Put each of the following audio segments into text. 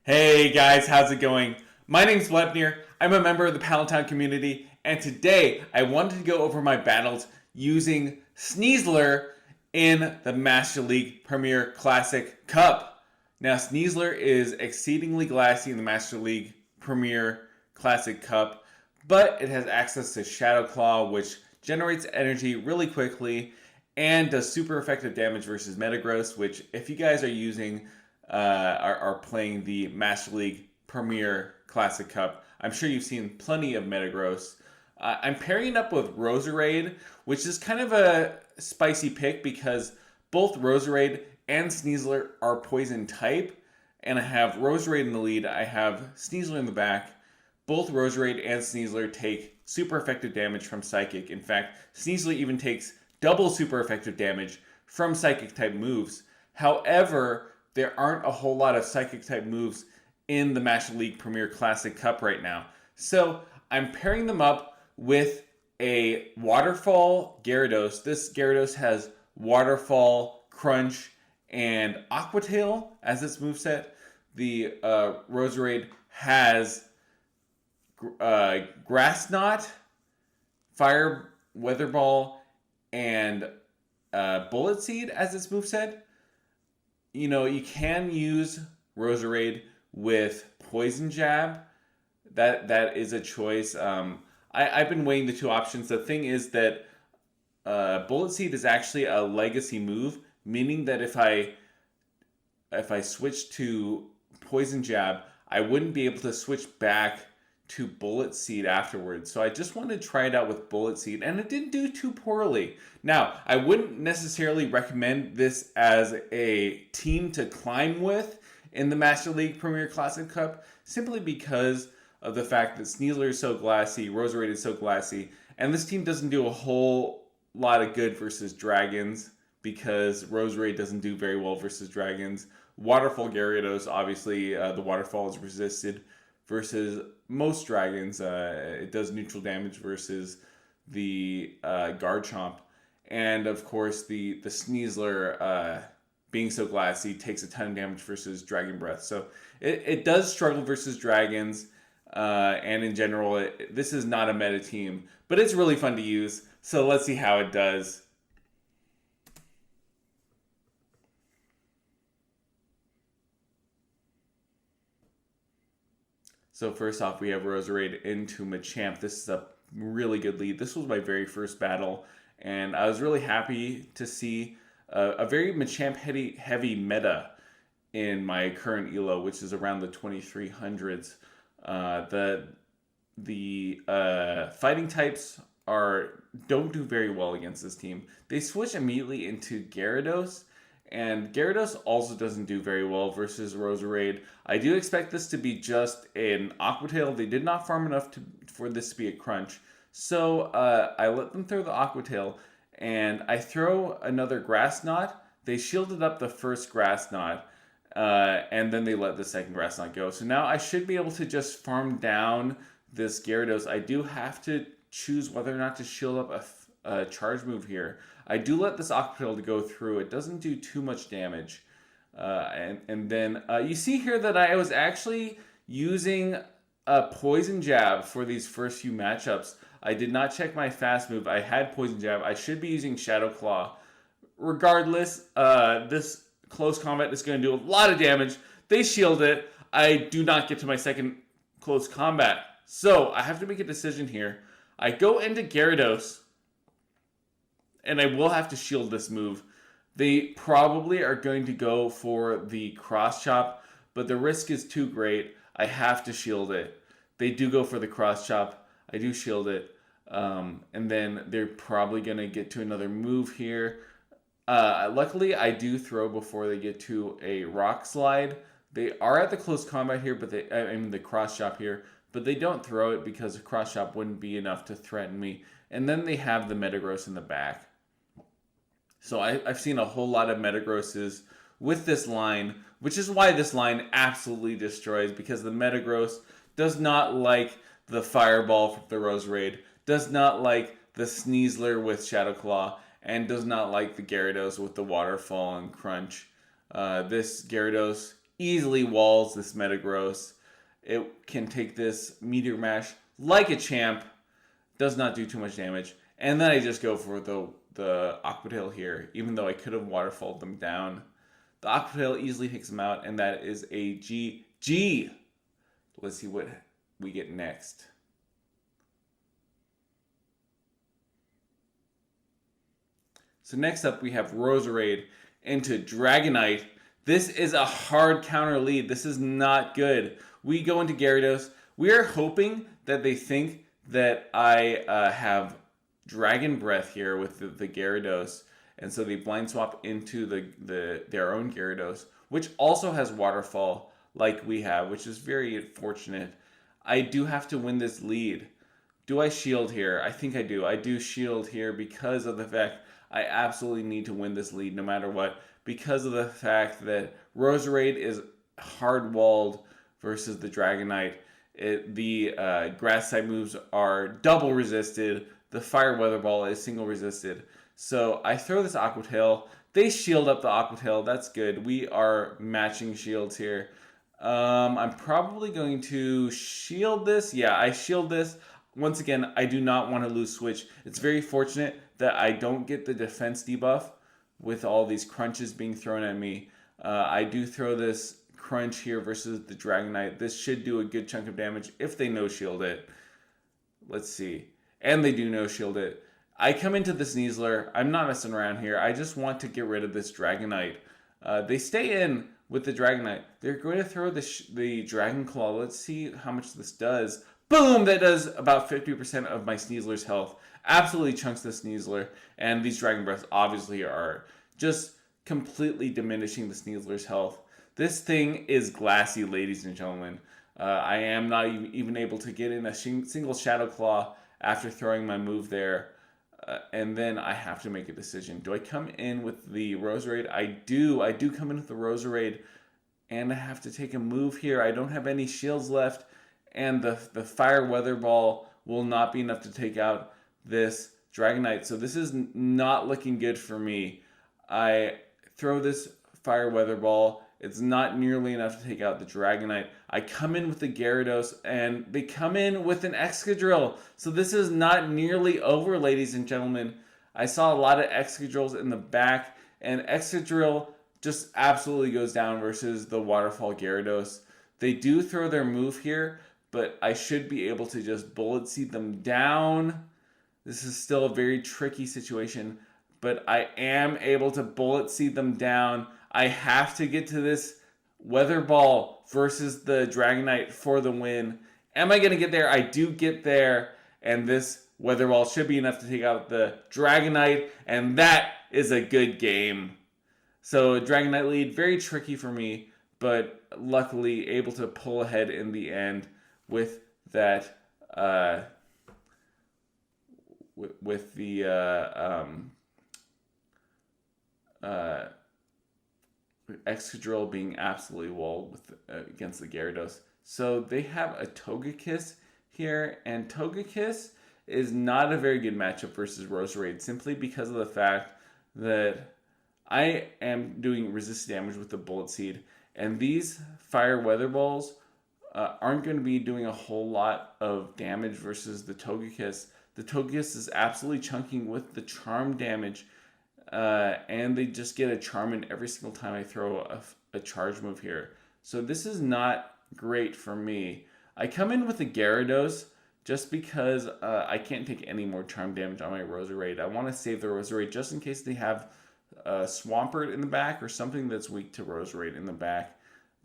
Hey guys, how's it going? My name's Blepnir. I'm a member of the Pallet community, and today I wanted to go over my battles using SNEASLER in the Master League Premier Classic Cup. Now, SNEASLER is exceedingly glassy in the Master League Premier Classic Cup, but it has access to Shadow Claw, which generates energy really quickly and does super effective damage versus Metagross, which if you guys are using are playing the Master League Premier Classic Cup, I'm sure you've seen plenty of Metagross. I'm pairing it up with ROSERADE, which is kind of a spicy pick because both ROSERADE and SNEASLER are poison type, and I have ROSERADE in the lead. I have SNEASLER in the back. Both ROSERADE and SNEASLER take super effective damage from Psychic. In fact, SNEASLER even takes double super effective damage from Psychic type moves. However, there aren't a whole lot of Psychic type moves in the Master League Premier Classic Cup right now. So I'm pairing them up with a Waterfall Gyarados. This Gyarados has Waterfall, Crunch, and Aqua Tail as its moveset. The Roserade has Grass Knot, Fire, Weather Ball, and Bullet Seed as its moveset. You know, you can use Roserade with Poison Jab. That is a choice. I've been weighing the two options. The thing is that Bullet Seed is actually a legacy move, meaning that if I switch to Poison Jab, I wouldn't be able to switch back to Bullet Seed afterwards. So I just wanted to try it out with Bullet Seed, and it didn't do too poorly. Now, I wouldn't necessarily recommend this as a team to climb with in the Master League Premier Classic Cup, simply because of the fact that SNEASLER is so glassy, Roserade is so glassy, and this team doesn't do a whole lot of good versus Dragons, because Roserade doesn't do very well versus Dragons. Waterfall Gyarados, obviously, the Waterfall is resisted versus most Dragons. It does neutral damage versus the Garchomp. And of course, the SNEASLER, being so glassy, takes a ton of damage versus Dragon Breath. So it does struggle versus Dragons. And in general, this is not a meta team, but it's really fun to use. So let's see how it does. So first off, we have Roserade into Machamp. This is a really good lead. This was my very first battle, and I was really happy to see a very Machamp heavy meta in my current elo, which is around the 2300s. The fighting types don't do very well against this team. They switch immediately into Gyarados, and Gyarados also doesn't do very well versus Roserade. I do expect this to be just an Aqua Tail. They did not farm enough for this to be a Crunch. So I let them throw the Aqua Tail, and I throw another Grass Knot. They shielded up the first Grass Knot, and then they let the second Grass Knot go. So now I should be able to just farm down this Gyarados. I do have to choose whether or not to shield up a charge move here. I do let this Aqua Tail go through. It doesn't do too much damage. And then you see here that I was actually using a Poison Jab for these first few matchups. I did not check my fast move. I had Poison Jab. I should be using Shadow Claw. Regardless, this close combat is going to do a lot of damage. They shield it. I do not get to my second close combat. So I have to make a decision here. I go into Gyarados, and I will have to shield this move. They probably are going to go for the Cross Chop, but the risk is too great. I have to shield it. They do go for the Cross Chop. I do shield it. And then they're probably going to get to another move here. Luckily, I do throw before they get to a Rock Slide. They are at the close combat here, but the Cross Chop here, but they don't throw it because the Cross Chop wouldn't be enough to threaten me. And then they have the Metagross in the back. So I've seen a whole lot of Metagrosses with this line, which is why this line absolutely destroys, because the Metagross does not like the Fireball from the Roserade, does not like the SNEASLER with Shadow Claw, and does not like the Gyarados with the Waterfall and Crunch. This Gyarados easily walls this Metagross. It can take this Meteor Mash like a champ. Does not do too much damage. And then I just go for the Aqua Tail here, even though I could have waterfalled them down. The Aqua Tail easily takes them out, and that is a GG. Let's see what we get next. So next up we have Roserade into Dragonite. This is a hard counter lead. This is not good. We go into Gyarados. We are hoping that they think that I have Dragon Breath here with the Gyarados. And so they blind swap into their own Gyarados, which also has Waterfall like we have, which is very fortunate. I do have to win this lead. Do I shield here? I think I do. I do shield here because of the fact I absolutely need to win this lead no matter what. Because of the fact that Roserade is hard-walled versus the Dragonite. The grass type moves are double resisted. The Fire Weather Ball is single resisted. So I throw this Aqua Tail. They shield up the Aqua Tail. That's good. We are matching shields here. I'm probably going to shield this. Yeah, I shield this. Once again, I do not want to lose Switch. It's very fortunate that I don't get the defense debuff with all these crunches being thrown at me. I do throw this crunch here versus the Dragonite. This should do a good chunk of damage if they no-shield it. Let's see. And they do no-shield it. I come into the Sneasler. I'm not messing around here. I just want to get rid of this Dragonite. They stay in with the Dragonite. They're going to throw the Dragon Claw. Let's see how much this does. Boom! That does about 50% of my Sneasler's health. Absolutely chunks the Sneasler. And these Dragon Breaths obviously are just completely diminishing the Sneasler's health. This thing is glassy, ladies and gentlemen. I am not even able to get in a single Shadow Claw after throwing my move there. And then I have to make a decision. Do I come in with the Roserade? I do. I do come in with the Roserade. And I have to take a move here. I don't have any shields left. And the Fire Weather Ball will not be enough to take out this Dragonite. So this is not looking good for me. I throw this Fire Weather Ball. It's not nearly enough to take out the Dragonite. I come in with the Gyarados, and they come in with an Excadrill. So this is not nearly over, ladies and gentlemen. I saw a lot of Excadrills in the back, and Excadrill just absolutely goes down versus the Waterfall Gyarados. They do throw their move here, but I should be able to just Bullet Seed them down. This is still a very tricky situation, but I am able to Bullet Seed them down. I have to get to this Weather Ball versus the Dragonite for the win. Am I going to get there? I do get there, and this Weather Ball should be enough to take out the Dragonite, and that is a good game. So Dragonite lead, very tricky for me, but luckily able to pull ahead in the end with that, with the Excadrill being absolutely walled with against the Gyarados. So they have a Togekiss here, and Togekiss is not a very good matchup versus Roserade simply because of the fact that I am doing resist damage with the Bullet Seed, and these Fire Weather Balls aren't going to be doing a whole lot of damage versus the Togekiss. The Togekiss is absolutely chunking with the charm damage, and they just get a charm in every single time I throw a charge move here. So this is not great for me. I come in with a Gyarados just because I can't take any more charm damage on my Roserade. I want to save the Roserade just in case they have Swampert in the back or something that's weak to Roserade in the back.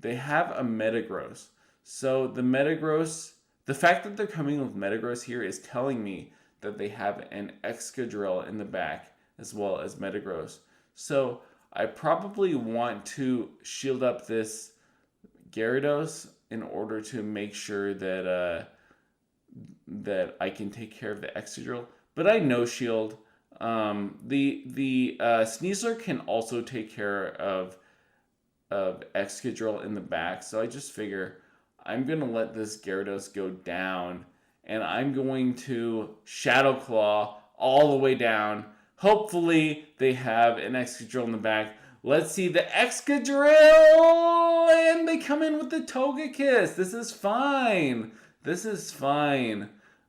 They have a Metagross. So the Metagross, the fact that they're coming with Metagross here is telling me that they have an Excadrill in the back as well as Metagross. So I probably want to shield up this Gyarados in order to make sure that that I can take care of the Excadrill. But I no shield. The Sneasler can also take care of Excadrill in the back. So I just figure I'm going to let this Gyarados go down, and I'm going to Shadow Claw all the way down. Hopefully they have an Excadrill in the back. Let's see the Excadrill, and they come in with the Togekiss. This is fine. This is fine.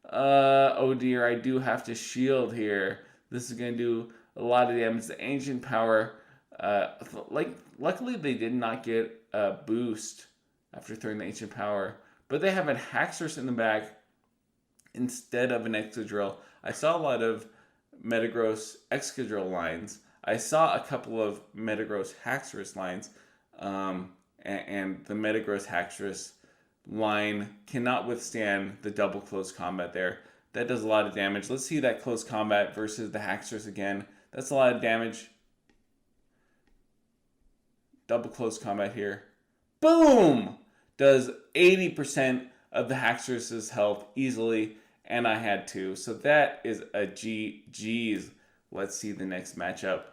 Oh dear, I do have to shield here. This is going to do a lot of damage. The Ancient Power, luckily they did not get a boost after throwing the Ancient Power, but they have a Haxorus in the back instead of an Excadrill. I saw a lot of Metagross Excadrill lines. I saw a couple of Metagross Haxorus lines, and the Metagross Haxorus line cannot withstand the double close combat there. That does a lot of damage. Let's see that close combat versus the Haxorus again. That's a lot of damage. Double close combat here. Boom! Does 80% of the Haxorus's health easily, and I had to. So that is a GG's. Let's see the next matchup.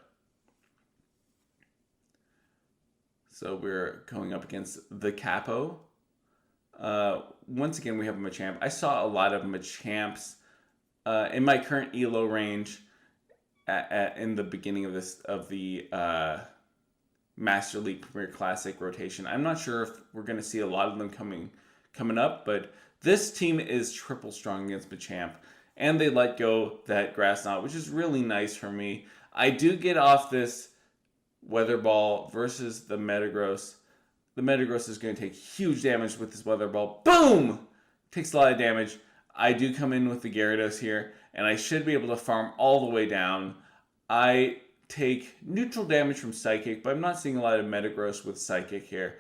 So we're going up against the Capo. Once again, we have a Machamp. I saw a lot of Machamps in my current ELO range in the beginning of the Master League Premier Classic rotation. I'm not sure if we're going to see a lot of them coming up, but this team is triple strong against Machamp, and they let go that Grass Knot, which is really nice for me. I do get off this Weather Ball versus the Metagross. The Metagross is going to take huge damage with this Weather Ball. Boom! Takes a lot of damage. I do come in with the Gyarados here, and I should be able to farm all the way down. I take neutral damage from Psychic, but I'm not seeing a lot of Metagross with Psychic here.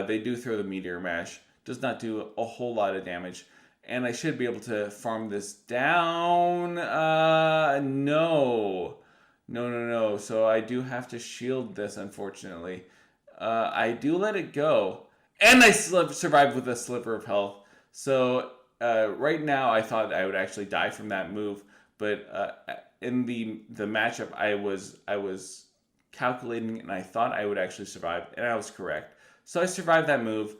They do throw the Meteor Mash. Does not do a whole lot of damage. And I should be able to farm this down. No. So I do have to shield this, unfortunately. I do let it go. And I survived with a sliver of health. So right now I thought I would actually die from that move. But in the matchup, I was calculating, and I thought I would actually survive. And I was correct. So I survived that move.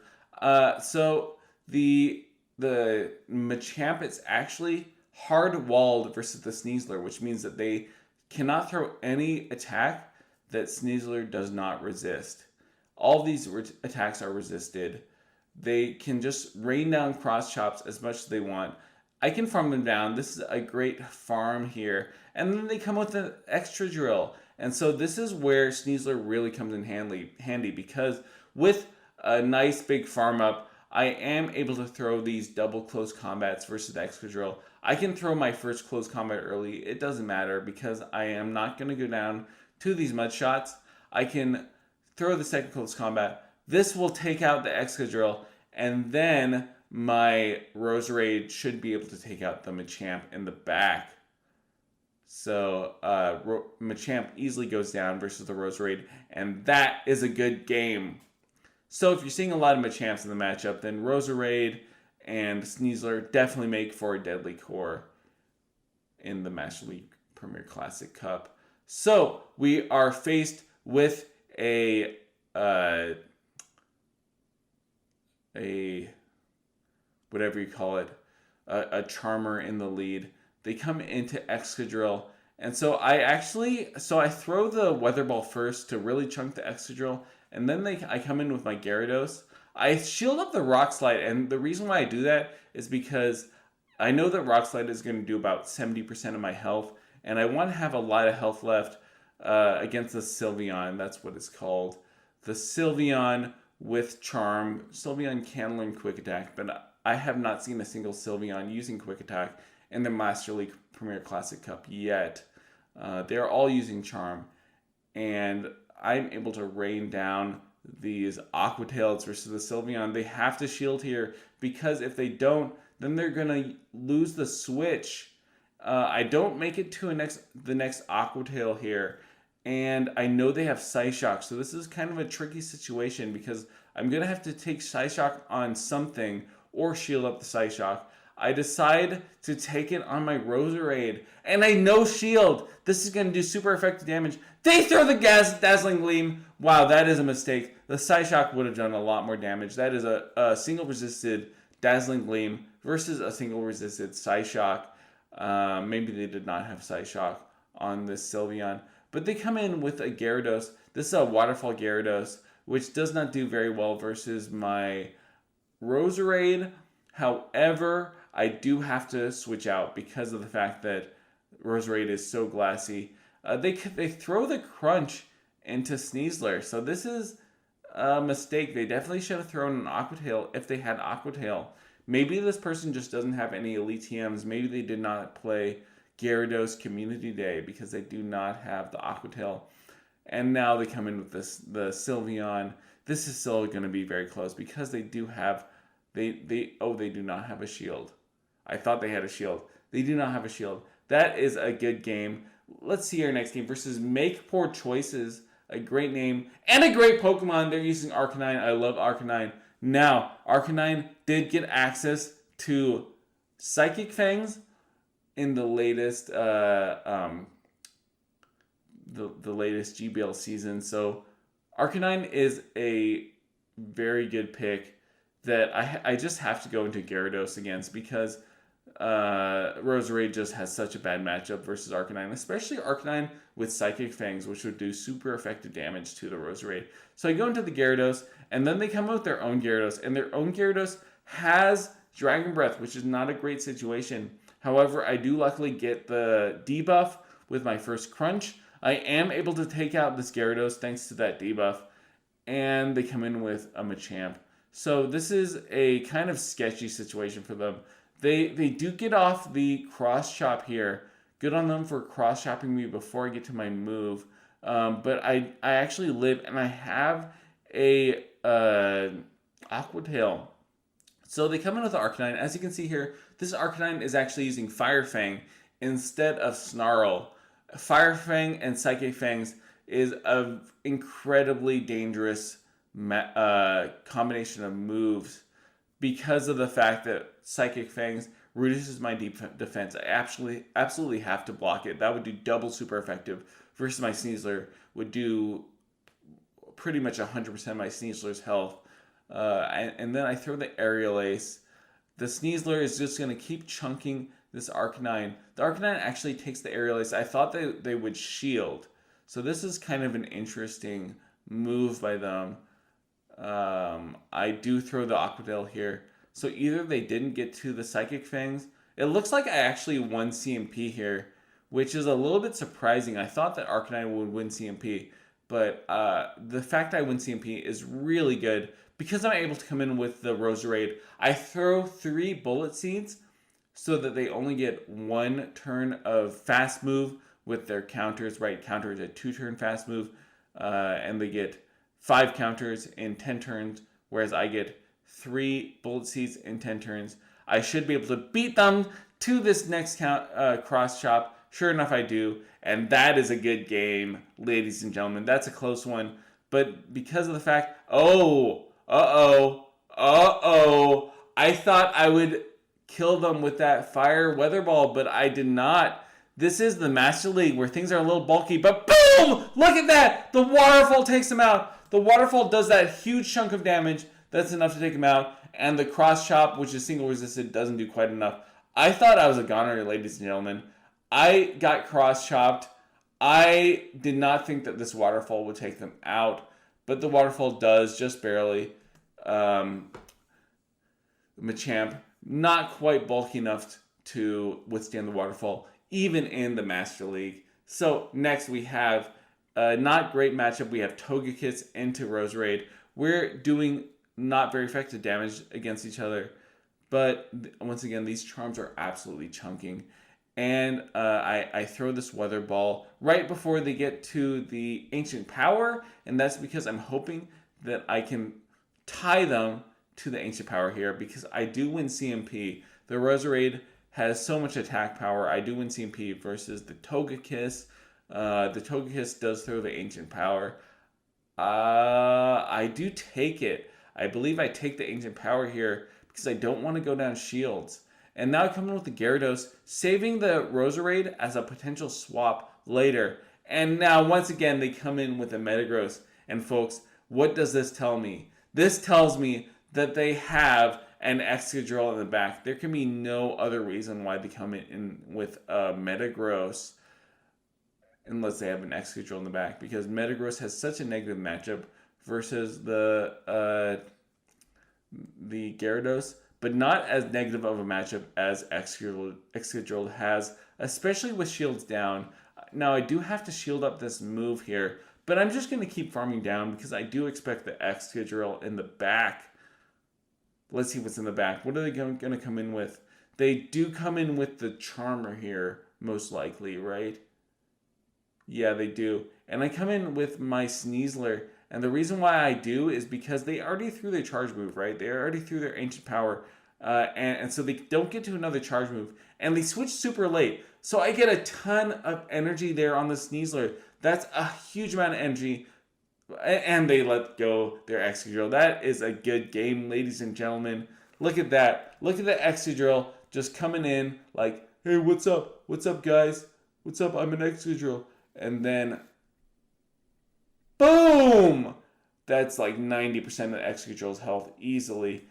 So the Machamp is actually hard-walled versus the Sneasler, which means that they cannot throw any attack that Sneasler does not resist. All these attacks are resisted. They can just rain down cross chops as much as they want. I can farm them down. This is a great farm here. And then they come with an extra drill. And so this is where Sneasler really comes in handy because with a nice big farm up, I am able to throw these double close combats versus the Excadrill. I can throw my first close combat early. It doesn't matter because I am not going to go down to these mud shots. I can throw the second close combat. This will take out the Excadrill, and then my Roserade should be able to take out the Machamp in the back. So Machamp easily goes down versus the Roserade, and that is a good game. So if you're seeing a lot of Machamps in the matchup, then Roserade and Sneasler definitely make for a deadly core in the Master League Premier Classic Cup. So we are faced with a whatever you call it, a Charmer in the lead. They come into Excadrill, and so I throw the Weather Ball first to really chunk the Excadrill, and then I come in with my Gyarados. I shield up the Rock Slide, and the reason why I do that is because I know that Rock Slide is going to do about 70% of my health, and I want to have a lot of health left against the Sylveon. That's what it's called. The Sylveon with Charm. Sylveon can learn Quick Attack, but I have not seen a single Sylveon using Quick Attack in the Master League Premier Classic Cup yet. They're all using Charm, and I'm able to rain down these Aqua Tails versus the Sylveon. They have to shield here because if they don't, then they're going to lose the switch. I don't make it to the next Aqua Tail here, and I know they have Psyshock, so this is kind of a tricky situation because I'm going to have to take Psyshock on something or shield up the Psyshock. I decide to take it on my Roserade, and I no shield. This is going to do super effective damage. They throw the Dazzling Gleam. Wow, that is a mistake. The Psyshock would have done a lot more damage. That is a single resisted Dazzling Gleam versus a single resisted Psyshock. Maybe they did not have Psyshock on this Sylveon. But they come in with a Gyarados. This is a Waterfall Gyarados, which does not do very well versus my Roserade. However, I do have to switch out because of the fact that Roserade is so glassy. They throw the Crunch into Sneasler, so this is a mistake. They definitely should have thrown an Aqua Tail if they had Aqua Tail. Maybe this person just doesn't have any Elite TMs. Maybe they did not play Gyarados Community Day because they do not have the Aqua Tail. And now they come in with the Sylveon. This is still going to be very close because they do have they do not have a shield. I thought they had a shield. They do not have a shield. That is a good game. Let's see our next game versus Make Poor Choices. A great name and a great Pokemon. They're using Arcanine. I love Arcanine. Now, Arcanine did get access to Psychic Fangs in the latest the latest GBL season. So Arcanine is a very good pick that I just have to go into Gyarados against because Roserade just has such a bad matchup versus Arcanine, especially Arcanine with Psychic Fangs, which would do super effective damage to the Roserade. So I go into the Gyarados, and then they come out with their own Gyarados, and their own Gyarados has Dragon Breath, which is not a great situation. However, I do luckily get the debuff with my first Crunch. I am able to take out this Gyarados thanks to that debuff, and they come in with a Machamp. So this is a kind of sketchy situation for them. They do get off the cross chop here. Good on them for cross chopping me before I get to my move. But I actually live and I have a Aqua Tail. So they come in with Arcanine. As you can see here, this Arcanine is actually using Fire Fang instead of Snarl. Fire Fang and Psychic Fangs is an incredibly dangerous combination of moves because of the fact that Psychic Fangs reduces my defense. I absolutely have to block it. That would do double super effective versus my Sneasler would do pretty much 100% of my Sneasler's health. And then I throw the Aerial Ace. The Sneasler is just going to keep chunking this Arcanine. The Arcanine actually takes the Aerial Ace. I thought they would shield. So this is kind of an interesting move by them. I do throw the Aqua Tail here. So either they didn't get to the Psychic Fangs. It looks like I actually won CMP here, which is a little bit surprising. I thought that Arcanine would win CMP, but the fact I win CMP is really good because I'm able to come in with the Roserade. I throw 3 Bullet Seeds so that they only get 1 turn of fast move with their counters, right? Counter is a 2-turn fast move, and they get 5 counters in 10 turns, whereas I get 3 Bullet Seeds in 10 turns. I should be able to beat them to this next cross chop. Sure enough, I do. And that is a good game, ladies and gentlemen. That's a close one. But because of the fact, I thought I would kill them with that Fire Weather Ball, but I did not. This is the Master League where things are a little bulky, but boom! Look at that! The Waterfall takes them out. The Waterfall does that huge chunk of damage. That's enough to take him out. And the cross chop, which is single resisted, doesn't do quite enough. I thought I was a goner, ladies and gentlemen. I got cross chopped. I did not think that this Waterfall would take them out, but the Waterfall does, just barely. Machamp, not quite bulky enough to withstand the Waterfall, even in the Master League. So next we have a not great matchup. We have Togekiss into Roserade. We're doing not very effective damage against each other, but once again, these charms are absolutely chunking. And I throw this Weather Ball right before they get to the Ancient Power, and that's because I'm hoping that I can tie them to the Ancient Power here, because I do win CMP. The Roserade has so much attack power. I do win CMP versus the Togekiss. The Togekiss does throw the Ancient Power. I do take it. I believe I take the Ancient Power here because I don't want to go down shields. And now I come in with the Gyarados, saving the Roserade as a potential swap later. And now, once again, they come in with a Metagross. And folks, what does this tell me? This tells me that they have an Excadrill in the back. There can be no other reason why they come in with a Metagross. unless they have an Excadrill in the back, because Metagross has such a negative matchup versus the Gyarados, but not as negative of a matchup as Excadrill has, especially with shields down. Now, I do have to shield up this move here, but I'm just going to keep farming down because I do expect the Excadrill in the back. Let's see what's in the back. What are they going to come in with? They do come in with the Charmer here, most likely, right? Yeah, they do. And I come in with my Sneasler. And the reason why I do is because they already threw their charge move, right? They already threw their Ancient Power. And so they don't get to another charge move. And they switch super late. So I get a ton of energy there on the Sneasler. That's a huge amount of energy. And they let go their Excadrill. That is a good game, ladies and gentlemen. Look at that. Look at the Excadrill just coming in like, hey, what's up? What's up, guys? What's up? I'm an Excadrill. And then, boom! That's like 90% of the Excadrill's health easily.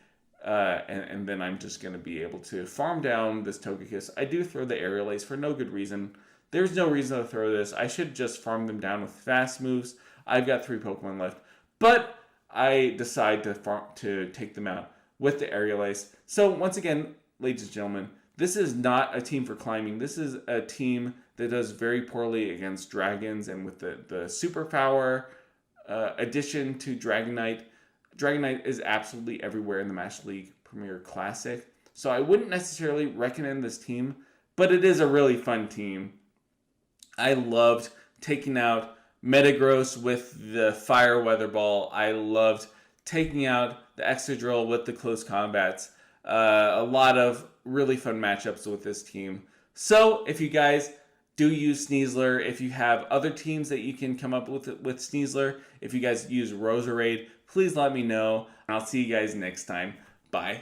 And then I'm just going to be able to farm down this Togekiss. I do throw the Aerial Ace for no good reason. There's no reason to throw this. I should just farm them down with fast moves. I've got 3 Pokemon left. But I decide to take them out with the Aerial Ace. So once again, ladies and gentlemen, this is not a team for climbing. This is a team that does very poorly against dragons, and with the superpower addition to Dragonite. Dragonite is absolutely everywhere in the Master League Premier Classic. So I wouldn't necessarily recommend this team, but it is a really fun team. I loved taking out Metagross with the Fire Weather Ball. I loved taking out the Excadrill with the close combats. A lot of really fun matchups with this team. So if you guys do use Sneasler, if you have other teams that you can come up with Sneasler, if you guys use Roserade, please let me know. I'll see you guys next time. Bye.